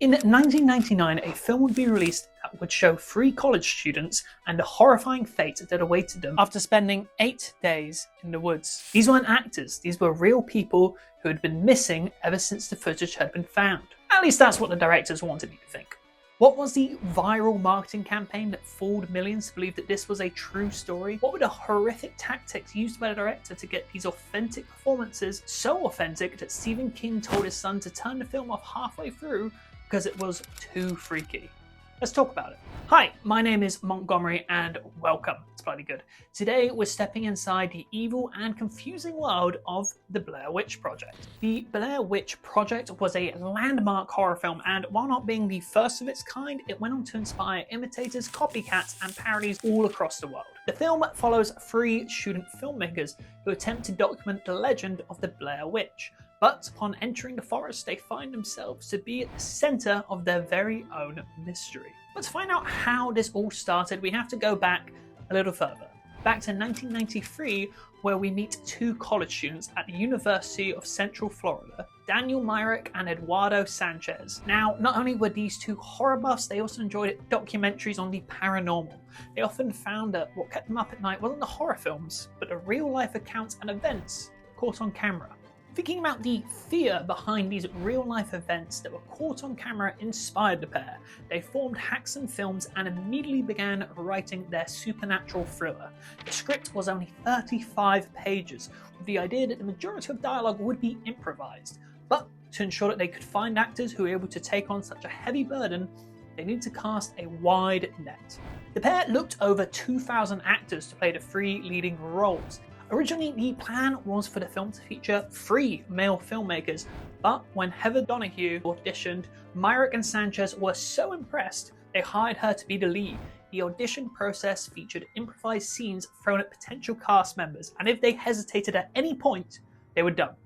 In 1999, a film would be released that would show 3 college students and the horrifying fate that awaited them after spending 8 days in the woods. These weren't actors, these were real people who had been missing ever since the footage had been found. At least that's what the directors wanted you to think. What was the viral marketing campaign that fooled millions to believe that this was a true story? What were the horrific tactics used by the director to get these authentic performances so authentic that Stephen King told his son to turn the film off halfway through because it was too freaky? Let's talk about it. Hi, my name is Montgomery and welcome. It's bloody good. Today we're stepping inside the evil and confusing world of the Blair Witch Project. The Blair Witch Project was a landmark horror film, and while not being the first of its kind, it went on to inspire imitators, copycats, and parodies all across the world. The film follows 3 student filmmakers who attempt to document the legend of the Blair Witch. But upon entering the forest, they find themselves to be at the center of their very own mystery. But to find out how this all started, we have to go back a little further. Back to 1993, where we meet 2 college students at the University of Central Florida, Daniel Myrick and Eduardo Sanchez. Now, not only were these 2 horror buffs, they also enjoyed documentaries on the paranormal. They often found that what kept them up at night wasn't the horror films, but the real-life accounts and events caught on camera. Thinking about the fear behind these real-life events that were caught on camera inspired the pair. They formed Haxan Films and immediately began writing their supernatural thriller. The script was only 35 pages, with the idea that the majority of dialogue would be improvised. But to ensure that they could find actors who were able to take on such a heavy burden, they needed to cast a wide net. The pair looked over 2,000 actors to play the 3 leading roles. Originally, the plan was for the film to feature 3 male filmmakers, but when Heather Donahue auditioned, Myrick and Sanchez were so impressed they hired her to be the lead. The audition process featured improvised scenes thrown at potential cast members, and if they hesitated at any point, they were done.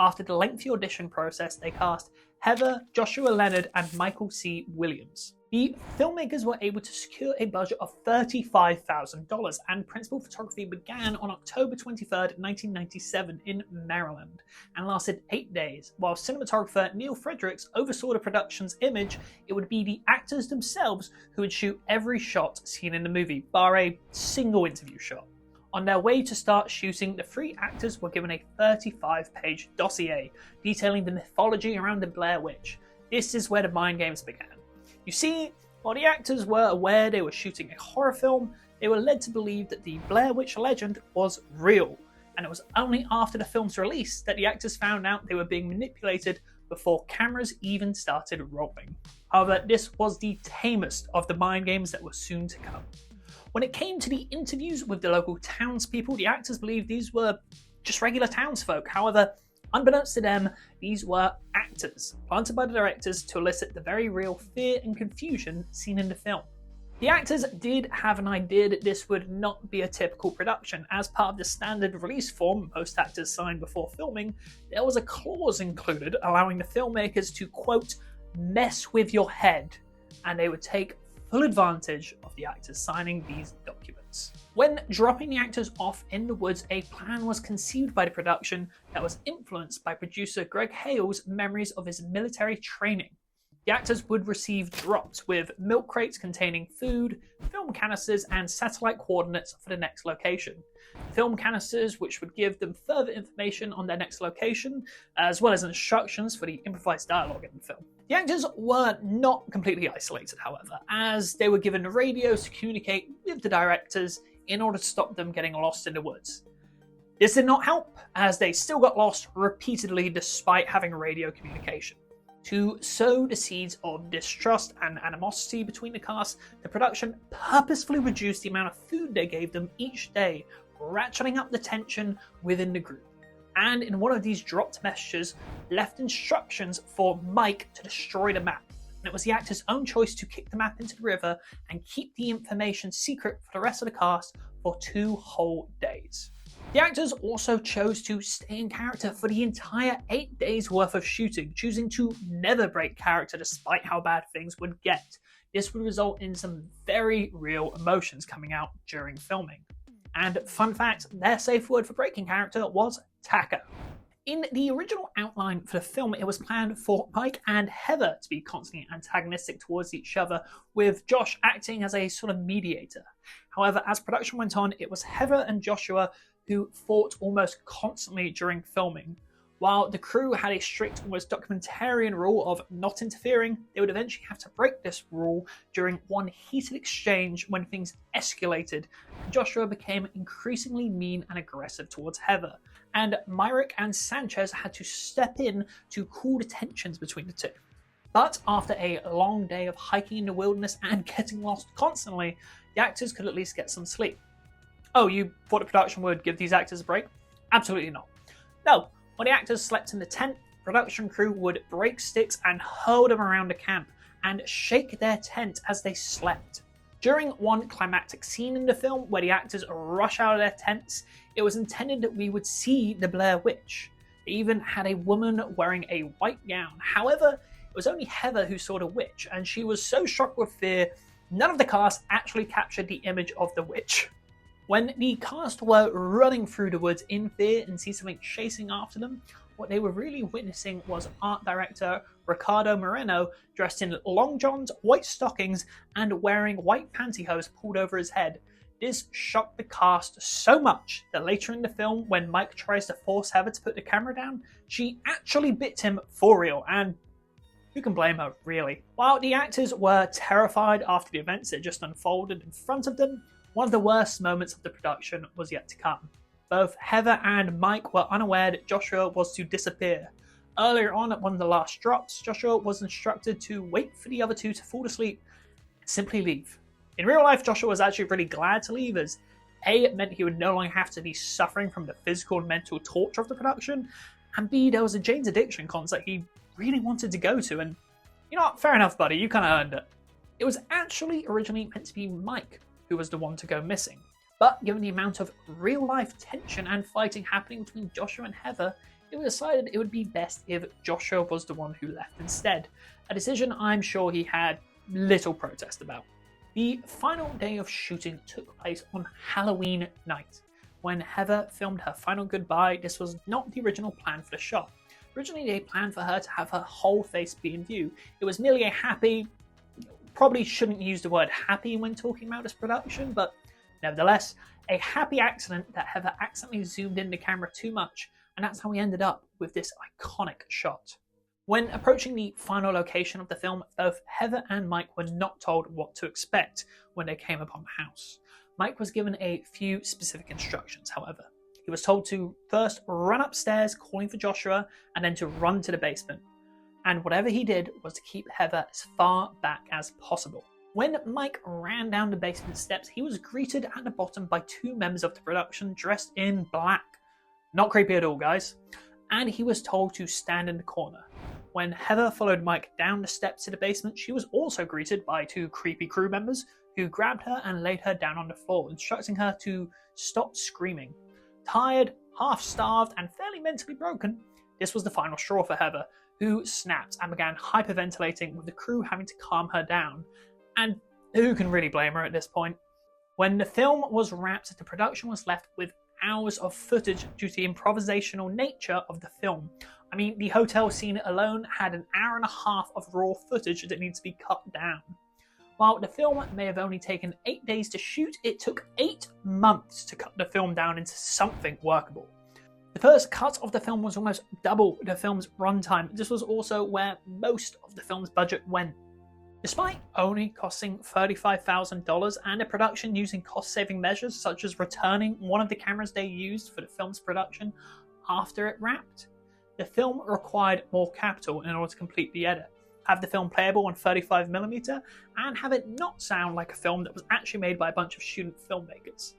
After the lengthy audition process, they cast Heather, Joshua Leonard, and Michael C. Williams. The filmmakers were able to secure a budget of $35,000, and principal photography began on October 23rd, 1997 in Maryland, and lasted 8 days. While cinematographer Neil Fredericks oversaw the production's image, it would be the actors themselves who would shoot every shot seen in the movie, bar a single interview shot. On their way to start shooting, the 3 actors were given a 35-page dossier detailing the mythology around the Blair Witch. This is where the mind games began. You see, while the actors were aware they were shooting a horror film, they were led to believe that the Blair Witch legend was real, and it was only after the film's release that the actors found out they were being manipulated before cameras even started rolling. However, this was the tamest of the mind games that were soon to come. When it came to the interviews with the local townspeople, the actors believed these were just regular townsfolk. However, unbeknownst to them, these were actors, planted by the directors to elicit the very real fear and confusion seen in the film. The actors did have an idea that this would not be a typical production. As part of the standard release form most actors signed before filming, there was a clause included allowing the filmmakers to, quote, mess with your head, and they would take full advantage of the actors signing these documents. When dropping the actors off in the woods, a plan was conceived by the production that was influenced by producer Greg Hale's memories of his military training. The actors would receive drops with milk crates containing food, film canisters, and satellite coordinates for the next location. Film canisters which would give them further information on their next location, as well as instructions for the improvised dialogue in the film. The actors were not completely isolated, however, as they were given radios to communicate with the directors in order to stop them getting lost in the woods. This did not help, as they still got lost repeatedly despite having radio communication. To sow the seeds of distrust and animosity between the cast, the production purposefully reduced the amount of food they gave them each day, ratcheting up the tension within the group. And in one of these dropped messages, left instructions for Mike to destroy the map. And it was the actor's own choice to kick the map into the river and keep the information secret for the rest of the cast for 2 whole days. The actors also chose to stay in character for the entire 8 days worth of shooting, choosing to never break character despite how bad things would get. This would result in some very real emotions coming out during filming. And fun fact, their safe word for breaking character was taco. In the original outline for the film, it was planned for Mike and Heather to be constantly antagonistic towards each other, with Josh acting as a sort of mediator. However, as production went on, it was Heather and Joshua who fought almost constantly during filming. While the crew had a strict, almost documentarian rule of not interfering, they would eventually have to break this rule during one heated exchange when things escalated. Joshua became increasingly mean and aggressive towards Heather, and Myrick and Sanchez had to step in to cool the tensions between the two. But after a long day of hiking in the wilderness and getting lost constantly, the actors could at least get some sleep. Oh, you thought the production would give these actors a break? Absolutely not. No. When the actors slept in the tent, production crew would break sticks and hurl them around the camp and shake their tent as they slept. During one climactic scene in the film where the actors rush out of their tents, it was intended that we would see the Blair Witch. They even had a woman wearing a white gown. However, it was only Heather who saw the witch, and she was so struck with fear, none of the cast actually captured the image of the witch. When the cast were running through the woods in fear and see something chasing after them, what they were really witnessing was art director Ricardo Moreno dressed in long johns, white stockings, and wearing white pantyhose pulled over his head. This shocked the cast so much that later in the film, when Mike tries to force Heather to put the camera down, she actually bit him for real, and who can blame her, really? While the actors were terrified after the events that just unfolded in front of them, one of the worst moments of the production was yet to come. Both Heather and Mike were unaware that Joshua was to disappear. Earlier on, at one of the last drops, Joshua was instructed to wait for the other two to fall asleep and simply leave. In real life, Joshua was actually really glad to leave, as A, it meant he would no longer have to be suffering from the physical and mental torture of the production, and B, there was a Jane's Addiction concert he really wanted to go to, and you know what, fair enough buddy, you kinda earned it. It was actually originally meant to be Mike who was the one to go missing. But given the amount of real-life tension and fighting happening between Joshua and Heather, it was decided it would be best if Joshua was the one who left instead, a decision I'm sure he had little protest about. The final day of shooting took place on Halloween night. When Heather filmed her final goodbye, this was not the original plan for the shot. Originally, they planned for her to have her whole face be in view. It was merely a happy, probably shouldn't use the word happy when talking about this production, but nevertheless, a happy accident that Heather accidentally zoomed in the camera too much, and that's how we ended up with this iconic shot. When approaching the final location of the film, both Heather and Mike were not told what to expect when they came upon the house. Mike was given a few specific instructions, however. He was told to first run upstairs calling for Joshua, and then to run to the basement. And whatever he did was to keep Heather as far back as possible. When Mike ran down the basement steps, he was greeted at the bottom by two members of the production dressed in black. Not creepy at all, guys. And he was told to stand in the corner. When Heather followed Mike down the steps to the basement, she was also greeted by two creepy crew members who grabbed her and laid her down on the floor, instructing her to stop screaming. Tired, half-starved, and fairly mentally broken, this was the final straw for Heather, who snapped and began hyperventilating, with the crew having to calm her down. And who can really blame her at this point? When the film was wrapped, the production was left with hours of footage due to the improvisational nature of the film. I mean, the hotel scene alone had an hour and a half of raw footage that needs to be cut down. While the film may have only taken 8 days to shoot, it took 8 months to cut the film down into something workable. The first cut of the film was almost double the film's runtime. This was also where most of the film's budget went. Despite only costing $35,000 and a production using cost-saving measures such as returning one of the cameras they used for the film's production after it wrapped, the film required more capital in order to complete the edit, have the film playable on 35mm, and have it not sound like a film that was actually made by a bunch of student filmmakers.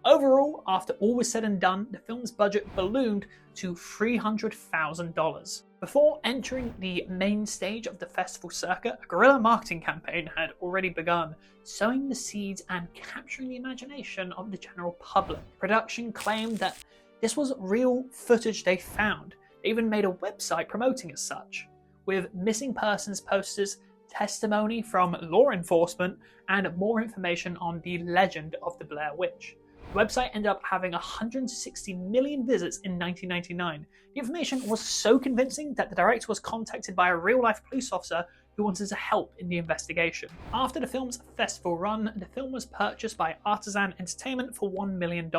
Overall, after all was said and done, the film's budget ballooned to $300,000. Before entering the main stage of the festival circuit, a guerrilla marketing campaign had already begun, sowing the seeds and capturing the imagination of the general public. Production claimed that this was real footage they found. They even made a website promoting as such, with missing persons posters, testimony from law enforcement, and more information on the legend of the Blair Witch. The website ended up having 160 million visits in 1999. The information was so convincing that the director was contacted by a real-life police officer who wanted to help in the investigation. After the film's festival run, the film was purchased by Artisan Entertainment for $1 million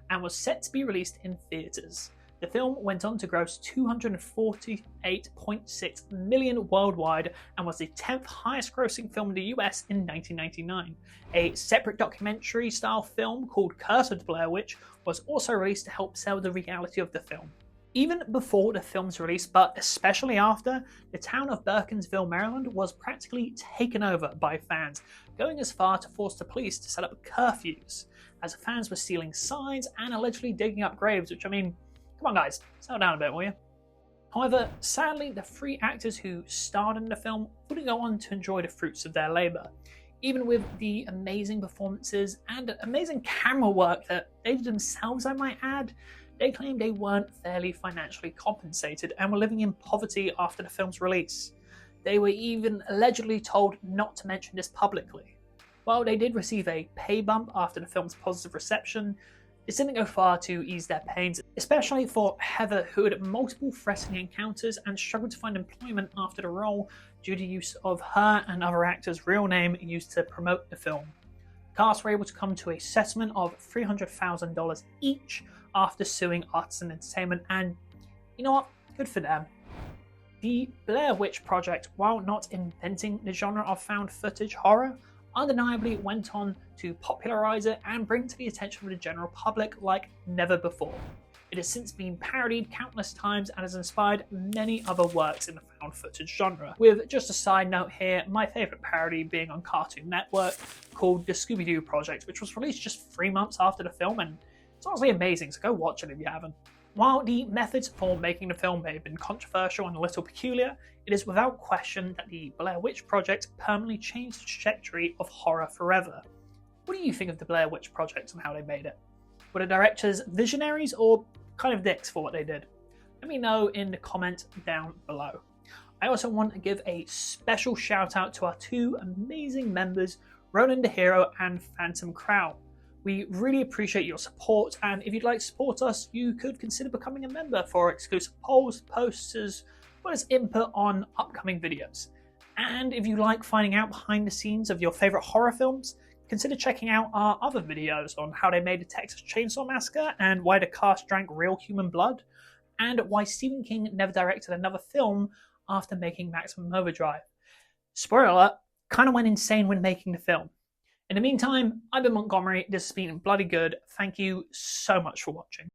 and was set to be released in theaters. The film went on to gross $248.6 million worldwide and was the 10th highest grossing film in the US in 1999. A separate documentary-style film called Curse of the Blair Witch was also released to help sell the reality of the film. Even before the film's release, but especially after, the town of Burkensville, Maryland was practically taken over by fans, going as far to force the police to set up curfews, as fans were stealing signs and allegedly digging up graves, which, I mean, come on guys, settle down a bit, will you? However, sadly, the 3 actors who starred in the film wouldn't go on to enjoy the fruits of their labour. Even with the amazing performances and amazing camera work that they did themselves, I might add, they claimed they weren't fairly financially compensated and were living in poverty after the film's release. They were even allegedly told not to mention this publicly. While they did receive a pay bump after the film's positive reception, this didn't go far to ease their pains, especially for Heather, who had multiple threatening encounters and struggled to find employment after the role due to use of her and other actors' real name used to promote the film. The cast were able to come to a settlement of $300,000 each after suing Artisan Entertainment, and you know what? Good for them. The Blair Witch Project, while not inventing the genre of found footage horror, undeniably went on to popularize it and bring it to the attention of the general public like never before. It has since been parodied countless times and has inspired many other works in the found footage genre. With just a side note here, my favourite parody being on Cartoon Network called The Scooby-Doo Project, which was released just 3 months after the film, and it's honestly amazing, so go watch it if you haven't. While the methods for making the film may have been controversial and a little peculiar, it is without question that the Blair Witch Project permanently changed the trajectory of horror forever. What do you think of the Blair Witch Project and how they made it? Were the directors visionaries or kind of dicks for what they did? Let me know in the comment down below. I also want to give a special shout out to our 2 amazing members, Ronan the Hero and Phantom Crow. We really appreciate your support, and if you'd like to support us, you could consider becoming a member for exclusive polls, posters, as well as input on upcoming videos. And if you like finding out behind the scenes of your favourite horror films, consider checking out our other videos on how they made the Texas Chainsaw Massacre and why the cast drank real human blood, and why Stephen King never directed another film after making Maximum Overdrive. Spoiler alert, kind of went insane when making the film. In the meantime, I've been Montgomery, this has been bloody good. Thank you so much for watching.